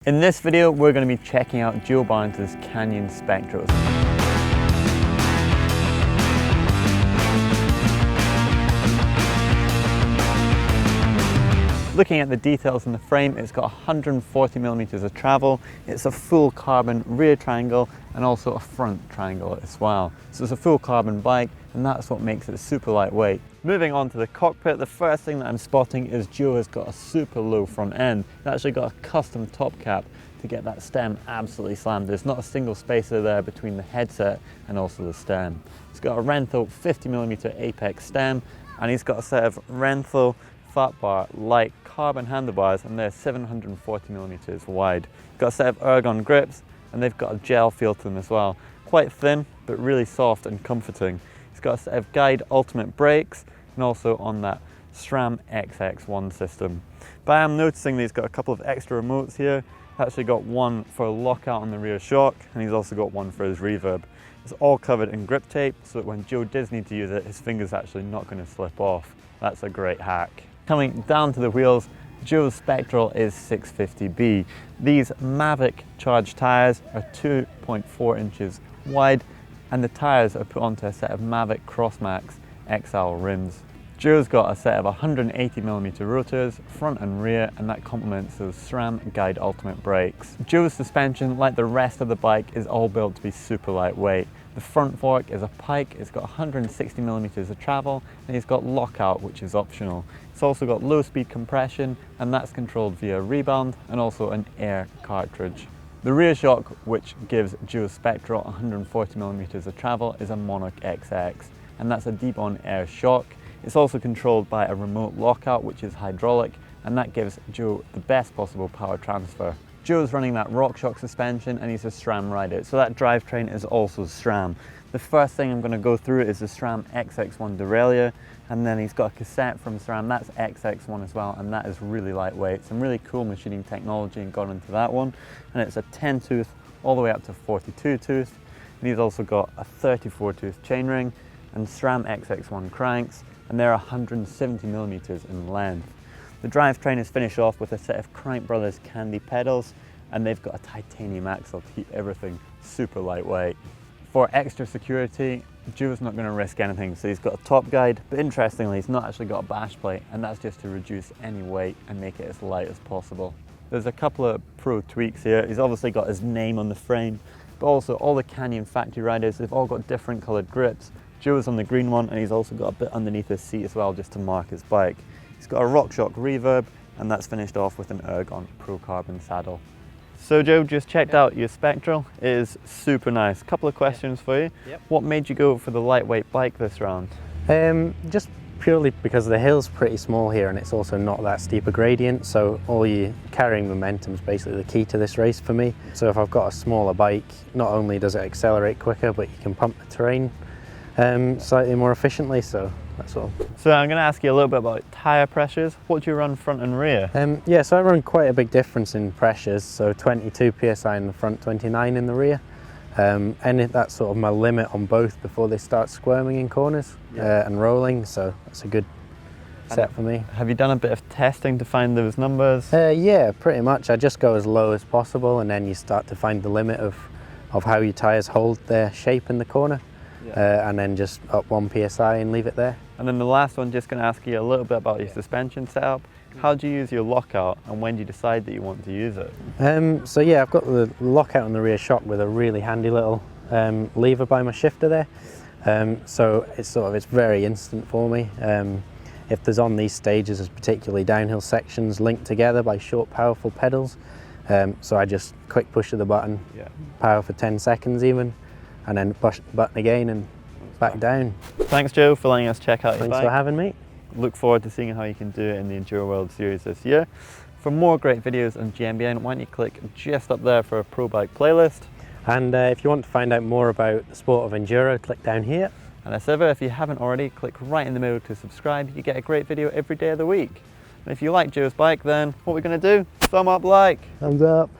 In this video, we're going to be checking out Joe Barnes' Canyon Spectrals. Looking at the details in the frame, it's got 140mm of travel, it's a full carbon rear triangle and also a front triangle as well. So it's a full carbon bike and that's what makes it super lightweight. Moving on to the cockpit, the first thing that I'm spotting is Joe has got a super low front end. It's actually got a custom top cap to get that stem absolutely slammed. There's not a single spacer there between the headset and also the stem. It's got a Renthal 50mm apex stem and he's got a set of Renthal Fatbar Lite carbon handlebars and they're 740mm wide. Got a set of Ergon grips and they've got a gel feel to them as well. Quite thin but really soft and comforting. It's got a set of Guide Ultimate brakes and also on that Sram XX1 system. But I am noticing that he's got a couple of extra remotes here. He's actually got one for a lockout on the rear shock and he's also got one for his reverb. It's all covered in grip tape so that when Joe does need to use it, his finger's actually not going to slip off. That's a great hack. Coming down to the wheels, Joe's Spectral is 650B. These Mavic charged tyres are 2.4 inches wide and the tyres are put onto a set of Mavic Crossmax XL rims. Joe's got a set of 180mm rotors, front and rear, and that complements those SRAM Guide Ultimate brakes. Joe's suspension, like the rest of the bike, is all built to be super lightweight. The front fork is a Pike, it's got 160mm of travel, and it's got lockout, which is optional. It's also got low speed compression, and that's controlled via rebound, and also an air cartridge. The rear shock, which gives Joe's Spectral 140mm of travel, is a Monarch XX, and that's a deep-on air shock. It's also controlled by a remote lockout, which is hydraulic, and that gives Joe the best possible power transfer. Joe's running that Rockshox suspension and he's a SRAM rider, so that drivetrain is also SRAM. The first thing I'm going to go through is the Sram XX1 derailleur, and then he's got a cassette from SRAM, that's XX1 as well, and that is really lightweight. Some really cool machining technology gone into that one, and it's a 10 tooth all the way up to 42 tooth, and he's also got a 34 tooth chainring and SRAM XX1 cranks, and they're 170mm in length. The drivetrain is finished off with a set of Crank Brothers Candy pedals and they've got a titanium axle to keep everything super lightweight. For extra security, Joe's not going to risk anything, so he's got a top guide, but interestingly he's not actually got a bash plate, and that's just to reduce any weight and make it as light as possible. There's a couple of pro tweaks here. He's obviously got his name on the frame, but also all the Canyon factory riders, they've all got different coloured grips. Joe's on the green one and he's also got a bit underneath his seat as well just to mark his bike. He's got a Rockshox reverb and that's finished off with an Ergon Pro Carbon saddle. So Joe, just checked out your Spectral. It is super nice. Couple of questions for you. What made you go for the lightweight bike this round? Just purely because the hill's pretty small here and it's also not that steep a gradient, so all your carrying momentum is basically the key to this race for me. So if I've got a smaller bike, not only does it accelerate quicker, but you can pump the terrain slightly more efficiently, so that's all. So I'm going to ask you a little bit about tyre pressures. What do you run front and rear? Yeah, so I run quite a big difference in pressures, so 22 psi in the front, 29 in the rear. And that's sort of my limit on both before they start squirming in corners and rolling, so that's a good set for me. Have you done a bit of testing to find those numbers? Yeah, pretty much. I just go as low as possible and then you start to find the limit of how your tyres hold their shape in the corner. And then just up 1 psi and leave it there. And then the last one, just going to ask you a little bit about your suspension setup. How do you use your lockout and when do you decide that you want to use it? So yeah, I've got the lockout on the rear shock with a really handy little lever by my shifter there. So it's very instant for me. If there's on these stages, there's particularly downhill sections linked together by short powerful pedals. So I just quick push of the button, power for 10 seconds even, and then push the button again and back down. Thanks Joe for letting us check out your bike. Thanks for having me. Look forward to seeing how you can do it in the Enduro World Series this year. For more great videos on GMBN, why don't you click just up there for a pro bike playlist. And if you want to find out more about the sport of Enduro, click down here. And as ever, if you haven't already, click right in the middle to subscribe. You get a great video every day of the week. And if you like Joe's bike, then what we're going to do, thumb up like. Thumbs up.